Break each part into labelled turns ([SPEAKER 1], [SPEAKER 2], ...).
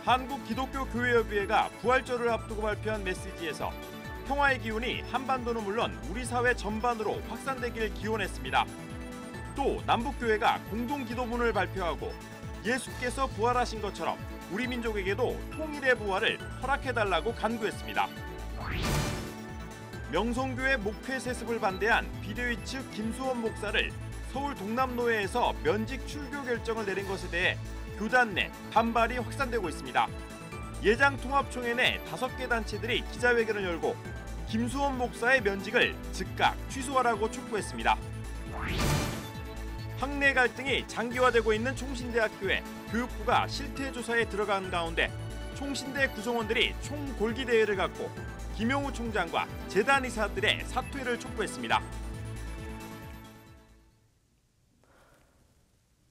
[SPEAKER 1] 한국기독교교회협의회가 부활절을 앞두고 발표한 메시지에서 평화의 기운이 한반도는 물론 우리 사회 전반으로 확산되길 기원했습니다. 또 남북교회가 공동기도문을 발표하고 예수께서 부활하신 것처럼 우리 민족에게도 통일의 부활을 허락해달라고 간구했습니다. 명성교회 목회 세습을 반대한 비대위 측 김수원 목사를 서울 동남노회에서 면직 출교 결정을 내린 것에 대해 교단 내 반발이 확산되고 있습니다. 예장통합총회 내 5개 단체들이 기자회견을 열고 김수원 목사의 면직을 즉각 취소하라고 촉구했습니다. 학내 갈등이 장기화되고 있는 총신대학교에 교육부가 실태조사에 들어간 가운데 총신대 구성원들이 총골기대회를 갖고 김용우 총장과 재단 이사들의 사퇴를 촉구했습니다.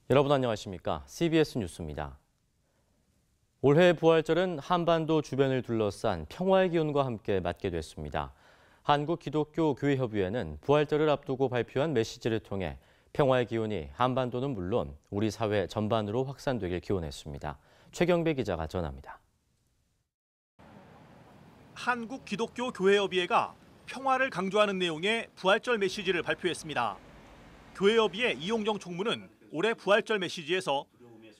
[SPEAKER 2] 여러분 안녕하십니까? CBS 뉴스입니다. 올해 부활절은 한반도 주변을 둘러싼 평화의 기운과 함께 맞게 됐습니다. 한국기독교교회협의회는 부활절을 앞두고 발표한 메시지를 통해 평화의 기운이 한반도는 물론 우리 사회 전반으로 확산되길 기원했습니다. 최경배 기자가 전합니다.
[SPEAKER 3] 한국기독교교회협의회가 평화를 강조하는 내용의 부활절 메시지를 발표했습니다. 교회협의회 이용정 총무는 올해 부활절 메시지에서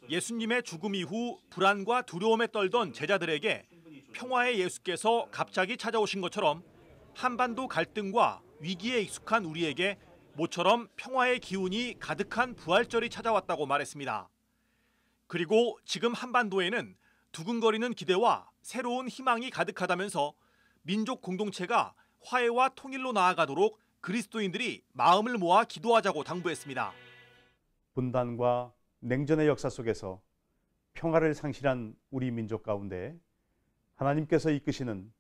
[SPEAKER 3] 예수님의 죽음 이후 불안과 두려움에 떨던 제자들에게 평화의 예수께서 갑자기 찾아오신 것처럼 한반도 갈등과 위기에 익숙한 우리에게 모처럼 평화의 기운이 가득한 부활절이 찾아왔다고 말했습니다. 그리고 지금 한반도에는 두근거리는 기대와 새로운 희망이 가득하다면서 민족 공동체가 화해와 통일로 나아가도록 그리스도인들이 마음을 모아 기도하자고 당부했습니다.
[SPEAKER 4] 분단과 냉전의 역사 속에서 평화를 상실한 우리 민족 가운데 하나님께서 이끄시는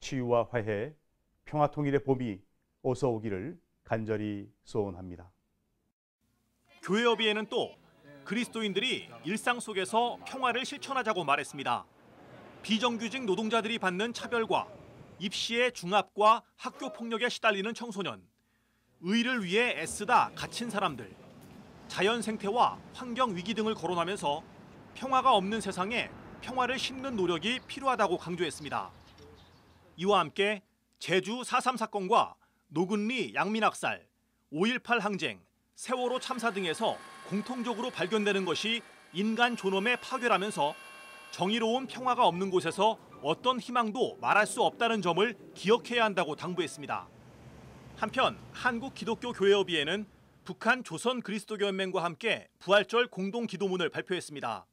[SPEAKER 4] 치유와 화해, 평화 통일의 봄이 어서 오기를 간절히 소원합니다.
[SPEAKER 3] 교회협의회는 또 그리스도인들이 일상 속에서 평화를 실천하자고 말했습니다. 비정규직 노동자들이 받는 차별과 입시의 중압과 학교 폭력에 시달리는 청소년, 의를 위해 애쓰다 갇힌 사람들, 자연 생태와 환경 위기 등을 거론하면서 평화가 없는 세상에 평화를 심는 노력이 필요하다고 강조했습니다. 이와 함께 제주 4.3 사건과 노근리 양민학살, 5.18 항쟁, 세월호 참사 등에서 공통적으로 발견되는 것이 인간 존엄의 파괴라면서 정의로운 평화가 없는 곳에서 어떤 희망도 말할 수 없다는 점을 기억해야 한다고 당부했습니다. 한편 한국기독교교회협의회는 북한 조선그리스도교연맹과 함께 부활절 공동기도문을 발표했습니다.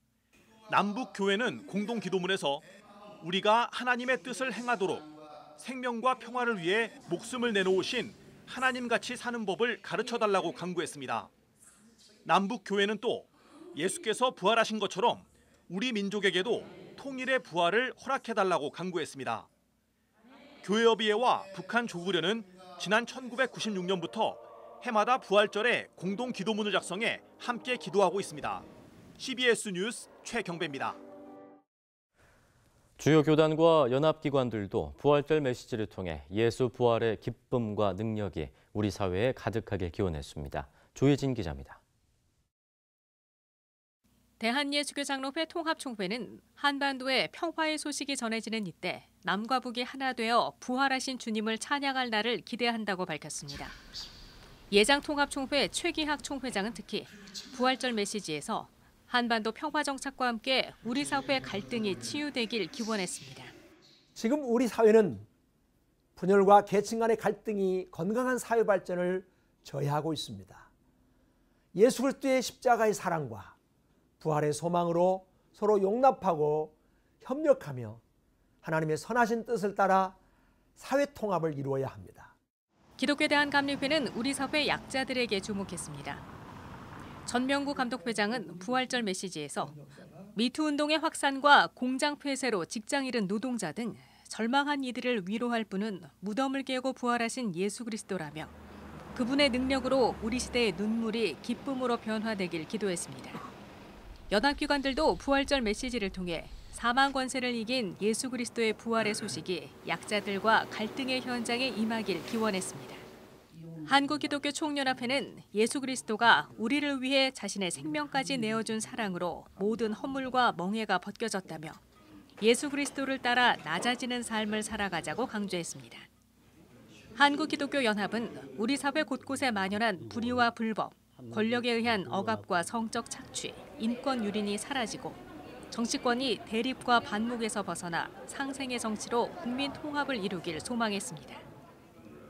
[SPEAKER 3] 남북교회는 공동기도문에서 우리가 하나님의 뜻을 행하도록 생명과 평화를 위해 목숨을 내놓으신 하나님같이 사는 법을 가르쳐달라고 강구했습니다. 남북교회는 또 예수께서 부활하신 것처럼 우리 민족에게도 통일의 부활을 허락해달라고 강구했습니다. 교회협의회와 북한 조국련은 지난 1996년부터 해마다 부활절에 공동기도문을 작성해 함께 기도하고 있습니다. CBS 뉴스 최경배입니다.
[SPEAKER 2] 주요 교단과 연합기관들도 부활절 메시지를 통해 예수 부활의 기쁨과 능력이 우리 사회에 가득하길 기원했습니다. 조혜진 기자입니다.
[SPEAKER 5] 대한예수교장로회 통합총회는 한반도에 평화의 소식이 전해지는 이때 남과 북이 하나 되어 부활하신 주님을 찬양할 날을 기대한다고 밝혔습니다. 예장통합총회 최기학 총회장은 특히 부활절 메시지에서 한반도 평화 정착과 함께 우리 사회 갈등이 치유되길 기원했습니다.
[SPEAKER 6] 지금 우리 사회는 분열과 계층 간의 갈등이 건강한 사회 발전을 저해하고 있습니다. 예수 그리스도의 십자가의 사랑과 부활의 소망으로 서로 용납하고 협력하며 하나님의 선하신 뜻을 따라 사회 통합을 이루어야 합니다.
[SPEAKER 5] 기독교 대한감리회는 우리 사회 약자들에게 주목했습니다. 전명구 감독회장은 부활절 메시지에서 미투 운동의 확산과 공장 폐쇄로 직장 잃은 노동자 등 절망한 이들을 위로할 분은 무덤을 깨고 부활하신 예수 그리스도라며 그분의 능력으로 우리 시대의 눈물이 기쁨으로 변화되길 기도했습니다. 연합기관들도 부활절 메시지를 통해 사망 권세를 이긴 예수 그리스도의 부활의 소식이 약자들과 갈등의 현장에 임하길 기원했습니다. 한국기독교 총연합회는 예수 그리스도가 우리를 위해 자신의 생명까지 내어준 사랑으로 모든 허물과 멍해가 벗겨졌다며 예수 그리스도를 따라 낮아지는 삶을 살아가자고 강조했습니다. 한국기독교연합은 우리 사회 곳곳에 만연한 불의와 불법, 권력에 의한 억압과 성적 착취, 인권 유린이 사라지고 정치권이 대립과 반목에서 벗어나 상생의 정치로 국민 통합을 이루길 소망했습니다.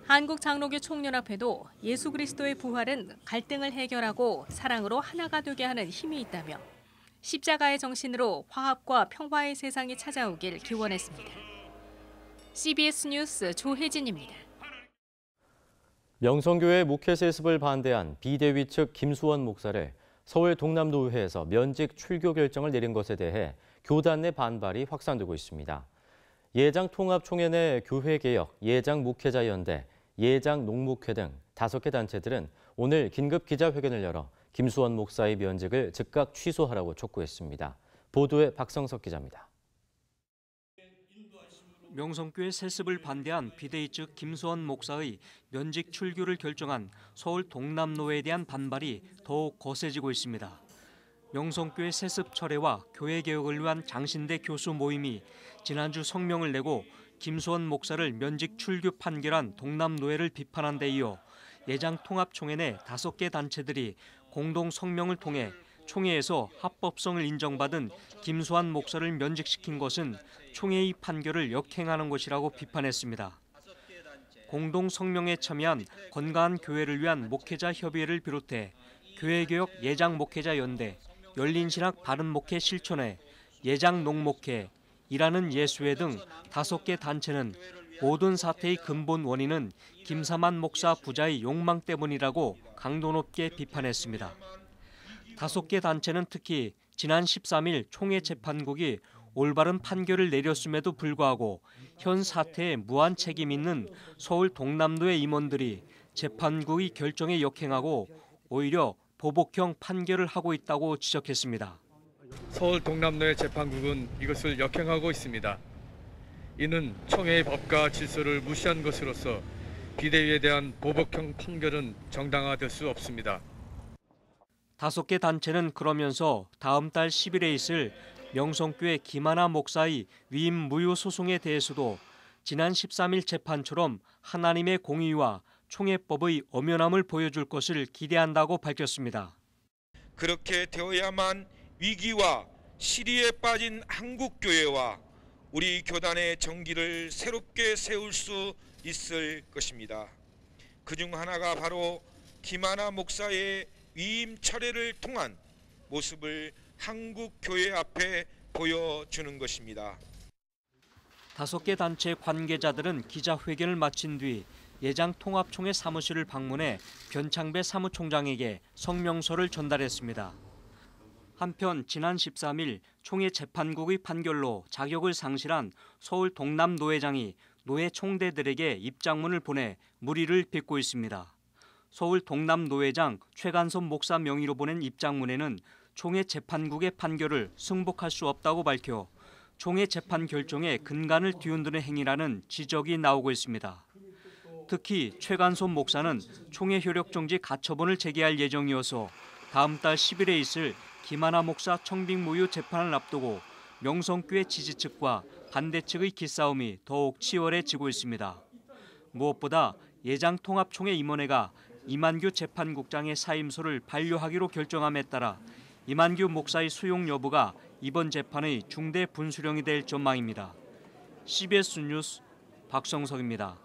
[SPEAKER 5] 한국장로교 총연합회도 예수 그리스도의 부활은 갈등을 해결하고 사랑으로 하나가 되게 하는 힘이 있다며 십자가의 정신으로 화합과 평화의 세상이 찾아오길 기원했습니다. CBS 뉴스 조혜진입니다.
[SPEAKER 2] 명성교회 목회 세습을 반대한 비대위 측 김수원 목사를 서울 동남노회에서 면직 출교 결정을 내린 것에 대해 교단 내 반발이 확산되고 있습니다. 예장통합총회 내 교회개혁, 예장목회자연대, 예장농목회 등 5개 단체들은 오늘 긴급 기자회견을 열어 김수원 목사의 면직을 즉각 취소하라고 촉구했습니다. 보도에 박성석 기자입니다.
[SPEAKER 7] 명성교회 세습을 반대한 비대위 측 김수원 목사의 면직 출교를 결정한 서울 동남노회에 대한 반발이 더욱 거세지고 있습니다. 명성교회 세습 철회와 교회 개혁을 위한 장신대 교수 모임이 지난주 성명을 내고 김수원 목사를 면직 출교 판결한 동남노회를 비판한 데 이어 예장통합총회 내 5개 단체들이 공동 성명을 통해 총회에서 합법성을 인정받은 김수환 목사를 면직시킨 것은 총회의 판결을 역행하는 것이라고 비판했습니다. 공동 성명에 참여한 건강한 교회를 위한 목회자 협의회를 비롯해 교회개혁 예장목회자연대, 열린신학 바른목회 실천회, 예장농목회, 일하는 예수회 등 5개 단체는 모든 사태의 근본 원인은 김사만 목사 부자의 욕망 때문이라고 강도 높게 비판했습니다. 5개 단체는 특히 지난 13일 총회 재판국이 올바른 판결을 내렸음에도 불구하고 현 사태에 무한 책임 있는 서울 동남노회 임원들이 재판국의 결정에 역행하고 오히려 보복형 판결을 하고 있다고 지적했습니다.
[SPEAKER 8] 서울 동남노회 재판국은 이것을 역행하고 있습니다. 이는 총회의 법과 질서를 무시한 것으로서 비대위에 대한 보복형 판결은 정당화될 수 없습니다.
[SPEAKER 7] 5개 단체는 그러면서 다음 달 10일에 있을 명성교회 김하나 목사의 위임 무효 소송에 대해서도 지난 13일 재판처럼 하나님의 공의와 총회법의 엄연함을 보여줄 것을 기대한다고 밝혔습니다.
[SPEAKER 9] 그렇게 되어야만 위기와 시리에 빠진 한국교회와 우리 교단의 정기를 새롭게 세울 수 있을 것입니다. 그중 하나가 바로 김하나 목사의 위임 철회를 통한 모습을 한국 교회 앞에 보여주는 것입니다.
[SPEAKER 7] 5개 단체 관계자들은 기자회견을 마친 뒤 예장통합총회 사무실을 방문해 변창배 사무총장에게 성명서를 전달했습니다. 한편 지난 13일 총회 재판국의 판결로 자격을 상실한 서울 동남노회장이 노회 총대들에게 입장문을 보내 물의를 빚고 있습니다. 서울 동남노회장 최간섭 목사 명의로 보낸 입장문에는 총회 재판국의 판결을 승복할 수 없다고 밝혀 총회 재판 결정에 근간을 뒤흔드는 행위라는 지적이 나오고 있습니다. 특히 최간섭 목사는 총회 효력 정지 가처분을 제기할 예정이어서 다음 달 10일에 있을 김하나 목사 청빙 무효 재판을 앞두고 명성교회 지지 측과 반대 측의 기싸움이 더욱 치열해지고 있습니다. 무엇보다 예장통합총회 임원회가 이만규 재판국장의 사임소를 반려하기로 결정함에 따라 이만규 목사의 수용 여부가 이번 재판의 중대 분수령이 될 전망입니다. CBS 뉴스 박성석입니다.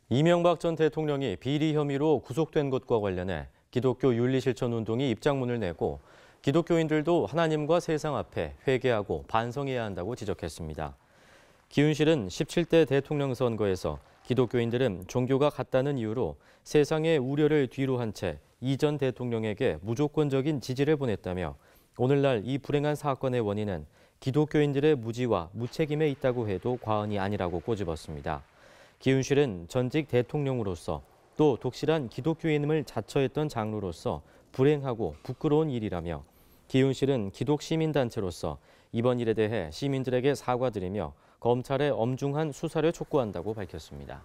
[SPEAKER 2] 이명박 전 대통령이 비리 혐의로 구속된 것과 관련해 기독교 윤리실천운동이 입장문을 내고 기독교인들도 하나님과 세상 앞에 회개하고 반성해야 한다고 지적했습니다. 기윤실은 17대 대통령 선거에서 기독교인들은 종교가 같다는 이유로 세상의 우려를 뒤로 한 채 이 전 대통령에게 무조건적인 지지를 보냈다며 오늘날 이 불행한 사건의 원인은 기독교인들의 무지와 무책임에 있다고 해도 과언이 아니라고 꼬집었습니다. 기윤실은 전직 대통령으로서 또 독실한 기독교인임을 자처했던 장로로서 불행하고 부끄러운 일이라며 기윤실은 기독시민단체로서 이번 일에 대해 시민들에게 사과드리며 검찰의 엄중한 수사를 촉구한다고 밝혔습니다.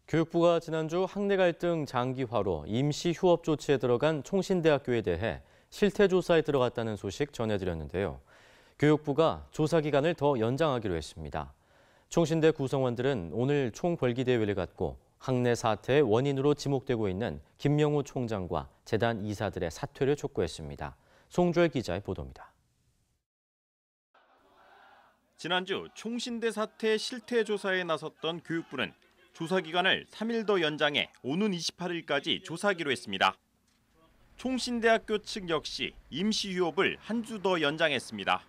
[SPEAKER 2] 교육부가 지난주 학내 갈등 장기화로 임시 휴업 조치에 들어간 총신대학교에 대해 실태 조사에 들어갔다는 소식 전해드렸는데요. 교육부가 조사 기간을 더 연장하기로 했습니다. 총신대 구성원들은 오늘 총궐기대회를 갖고 학내 사태의 원인으로 지목되고 있는 김명우 총장과 재단 이사들의 사퇴를 촉구했습니다. 송주열 기자의 보도입니다.
[SPEAKER 1] 지난주 총신대 사태 실태 조사에 나섰던 교육부는 조사 기간을 3일 더 연장해 오는 28일까지 조사하기로 했습니다. 총신대학교 측 역시 임시 휴업을 한 주 더 연장했습니다.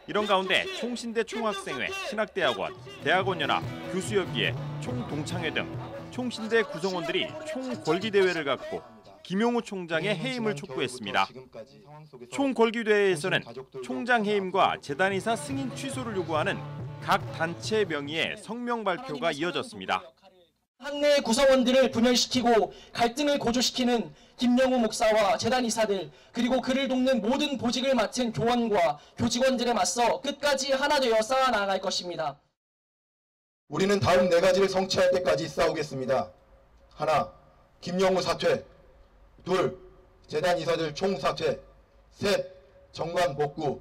[SPEAKER 1] 이런 가운데 총신대 총학생회, 신학대학원, 대학원연합, 교수협의회, 총동창회 등 총신대 구성원들이 총궐기대회를 갖고 김용우 총장의 해임을 촉구했습니다. 총궐기대회에서는 총장 해임과 재단이사 승인 취소를 요구하는 각 단체 명의의 성명 발표가 이어졌습니다.
[SPEAKER 10] 학내 구성원들을 분열시키고 갈등을 고조시키는 김명우 목사와 재단 이사들 그리고 그를 돕는 모든 보직을 맡은 교원과 교직원들에 맞서 끝까지 하나 되어 쌓아나갈 것입니다.
[SPEAKER 11] 우리는 다음 4가지를 성취할 때까지 싸우겠습니다. 하나, 김명우 사퇴. 둘, 재단 이사들 총사퇴. 셋, 정관 복구.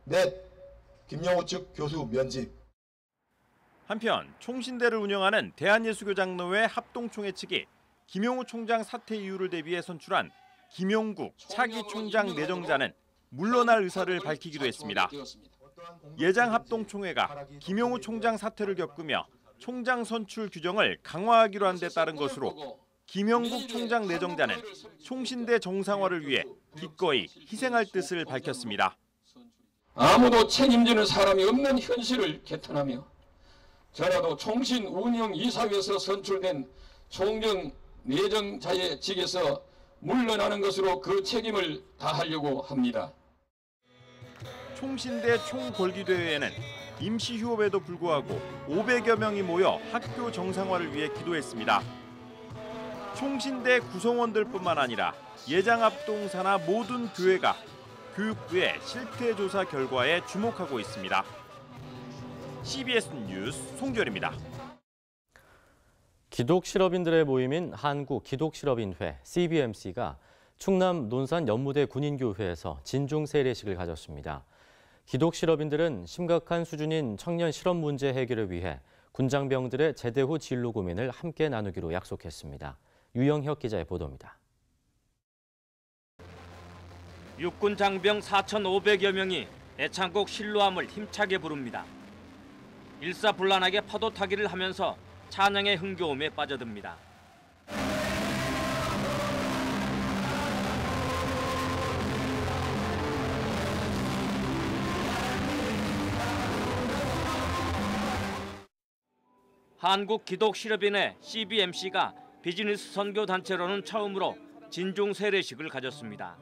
[SPEAKER 11] 넷, 김명우 측 교수 면직.
[SPEAKER 1] 한편 총신대를 운영하는 대한예수교장로회 합동총회 측이 김용우 총장 사퇴 이유를 대비해 선출한 김용국 차기 총장 내정자는 물러날 의사를 밝히기도 했습니다. 예장 합동총회가 김용우 총장 사퇴를 겪으며 총장 선출 규정을 강화하기로 한 데 따른 것으로 김용국 총장 내정자는 총신대 정상화를 위해 기꺼이 희생할 뜻을 밝혔습니다.
[SPEAKER 12] 아무도 책임지는 사람이 없는 현실을 개탄하며 저라도 총신 운영 이사회에서 선출된 총장 내정자의 직에서 물러나는 것으로 그 책임을 다하려고 합니다.
[SPEAKER 1] 총신대 총궐기대회에는 임시 휴업에도 불구하고 500여 명이 모여 학교 정상화를 위해 기도했습니다. 총신대 구성원들뿐만 아니라 예장합동사나 모든 교회가 교육부의 실태조사 결과에 주목하고 있습니다. CBS 뉴스 송결입니다.
[SPEAKER 2] 기독실업인들의 모임인 한국기독실업인회 CBMC가 충남 논산 연무대 군인교회에서 진중 세례식을 가졌습니다. 기독실업인들은 심각한 수준인 청년 실업 문제 해결을 위해 군장병들의 제대 후 진로 고민을 함께 나누기로 약속했습니다. 유영혁 기자의 보도입니다.
[SPEAKER 13] 육군 장병 4,500여 명이 애창곡 실로함을 힘차게 부릅니다. 일사불란하게 파도 타기를 하면서 찬양의 흥겨움에 빠져듭니다. 한국기독실업인회 CBMC가 비즈니스 선교 단체로는 처음으로 진중 세례식을 가졌습니다.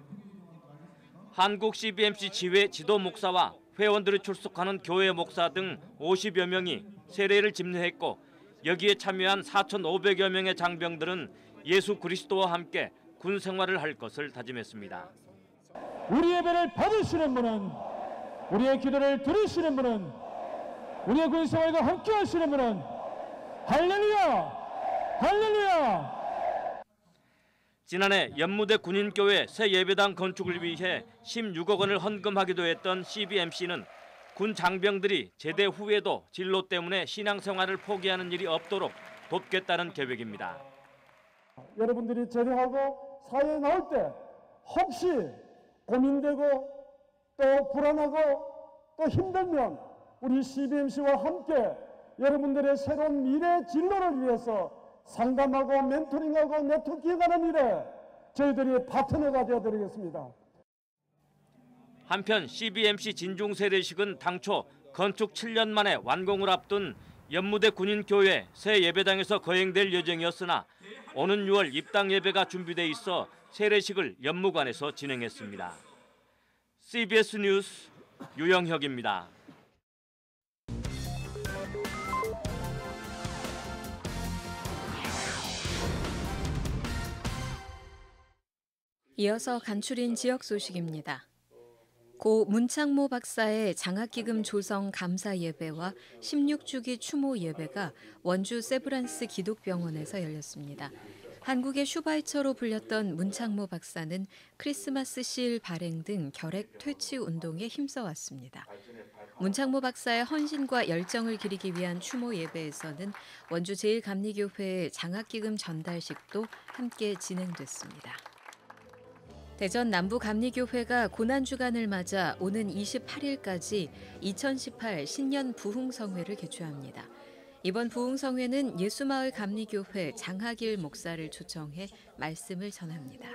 [SPEAKER 13] 한국 CBMC 지회 지도 목사와 회원들이 출석하는 교회 목사 등 50여 명이 세례를 집례했고 여기에 참여한 4,500여 명의 장병들은 예수 그리스도와 함께 군 생활을 할 것을 다짐했습니다.
[SPEAKER 14] 우리 예배를 받으시는 분은, 우리의 기도를 들으시는 분은, 우리의 군 생활과 함께 하시는 분은 할렐루야! 할렐루야!
[SPEAKER 13] 지난해 연무대 군인교회 새 예배당 건축을 위해 16억 원을 헌금하기도 했던 CBMC는 군 장병들이 제대 후에도 진로 때문에 신앙생활을 포기하는 일이 없도록 돕겠다는 계획입니다.
[SPEAKER 14] 여러분들이 제대하고 사회에 나올 때 혹시 고민되고 또 불안하고 또 힘들면 우리 CBMC와 함께 여러분들의 새로운 미래 진로를 위해서 상담하고 멘토링하고 네트워킹하는 일에 저희들이 파트너가 되어드리겠습니다.
[SPEAKER 13] 한편 CBMC 진중 세례식은 당초 건축 7년 만에 완공을 앞둔 연무대 군인교회 새 예배당에서 거행될 예정이었으나 오는 6월 입당 예배가 준비돼 있어 세례식을 연무관에서 진행했습니다. CBS 뉴스 유영혁입니다.
[SPEAKER 15] 이어서 간추린 지역 소식입니다. 고 문창모 박사의 장학기금 조성 감사 예배와 16주기 추모 예배가 원주 세브란스 기독병원에서 열렸습니다. 한국의 슈바이처로 불렸던 문창모 박사는 크리스마스 시일 발행 등 결핵 퇴치 운동에 힘써왔습니다. 문창모 박사의 헌신과 열정을 기리기 위한 추모 예배에서는 원주 제1감리교회의 장학기금 전달식도 함께 진행됐습니다. 대전 남부감리교회가 고난주간을 맞아 오는 28일까지 2018 신년 부흥성회를 개최합니다. 이번 부흥성회는 예수마을 감리교회 장학일 목사를 초청해 말씀을 전합니다.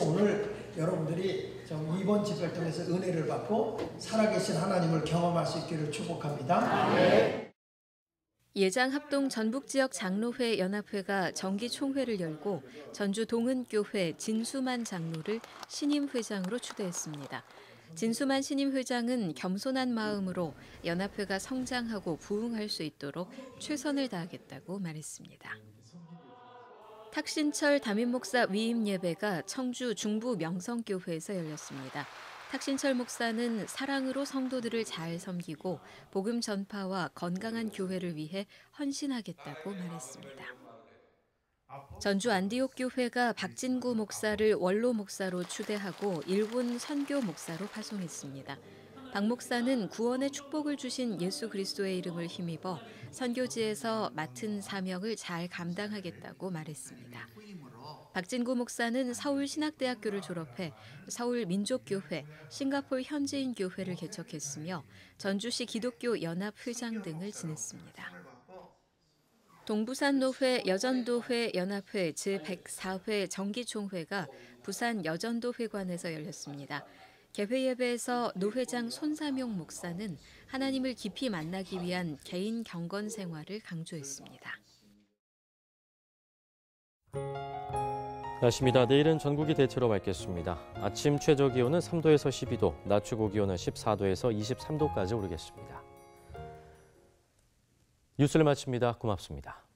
[SPEAKER 6] 오늘 여러분들이 이번 집회를 통해서 은혜를 받고 살아계신 하나님을 경험할 수 있기를 축복합니다. 네.
[SPEAKER 15] 예장합동 전북지역 장로회 연합회가 정기총회를 열고 전주 동은교회 진수만 장로를 신임회장으로 추대했습니다. 진수만 신임회장은 겸손한 마음으로 연합회가 성장하고 부흥할 수 있도록 최선을 다하겠다고 말했습니다. 탁신철 담임목사 위임 예배가 청주 중부 명성교회에서 열렸습니다. 탁신철 목사는 사랑으로 성도들을 잘 섬기고 복음 전파와 건강한 교회를 위해 헌신하겠다고 말했습니다. 전주 안디옥 교회가 박진구 목사를 원로 목사로 추대하고 일본 선교 목사로 파송했습니다. 박 목사는 구원의 축복을 주신 예수 그리스도의 이름을 힘입어 선교지에서 맡은 사명을 잘 감당하겠다고 말했습니다. 박진구 목사는 서울신학대학교를 졸업해 서울민족교회, 싱가포르 현지인교회를 개척했으며 전주시 기독교 연합회장 등을 지냈습니다. 동부산노회 여전도회 연합회 제104회 정기총회가 부산 여전도회관에서 열렸습니다. 개회 예배에서 노회장 손삼용 목사는 하나님을 깊이 만나기 위한 개인 경건 생활을 강조했습니다.
[SPEAKER 2] 날씨입니다. 내일은 전국이 대체로 맑겠습니다. 아침 최저 기온은 3도에서 12도, 낮 최고 기온은 14도에서 23도까지 오르겠습니다. 뉴스를 마칩니다. 고맙습니다.